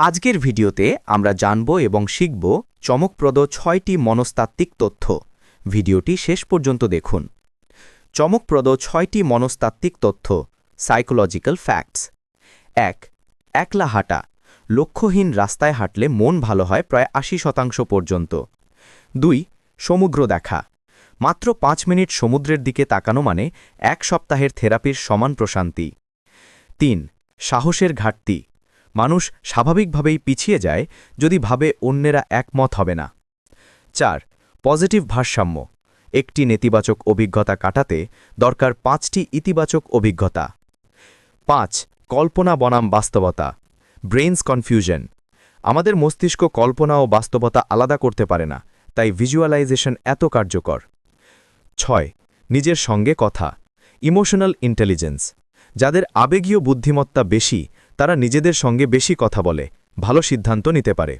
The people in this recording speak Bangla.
আজকের ভিডিওতে আমরা জানব এবং শিখব চমকপ্রদ ৬টি মনস্তাত্ত্বিক তথ্য। ভিডিওটি শেষ পর্যন্ত দেখুন। চমকপ্রদ ৬টি মনস্তাত্ত্বিক তথ্য, সাইকোলজিক্যাল ফ্যাক্টস। ১. একলা হাঁটা। লক্ষ্যহীন রাস্তায় হাঁটলে মন ভালো হয় প্রায় ৮০% পর্যন্ত। ২. সমুদ্র দেখা। মাত্র ৫ মিনিট সমুদ্রের দিকে তাকানো মানে ১ সপ্তাহের থেরাপির সমান প্রশান্তি। ৩. সাহসের ঘাটতি। মানুষ স্বাভাবিকভাবেই পিছিয়ে যায় যদি ভাবে অন্যেরা একমত হবে না। ৪. পজিটিভ ভারসাম্য। একটি নেতিবাচক অভিজ্ঞতা কাটাতে দরকার ৫টি ইতিবাচক অভিজ্ঞতা। ৫. কল্পনা বনাম বাস্তবতা। Brains confusion. আমাদের মস্তিষ্ক কল্পনা ও বাস্তবতা আলাদা করতে পারে না, তাই ভিজুয়ালাইজেশন এত কার্যকর। ৬. নিজের সঙ্গে কথা। Emotional intelligence. যাদের আবেগীয় বুদ্ধিমত্তা বেশি তারা নিজেদের সঙ্গে বেশি কথা বলে, ভালো সিদ্ধান্ত নিতে পারে।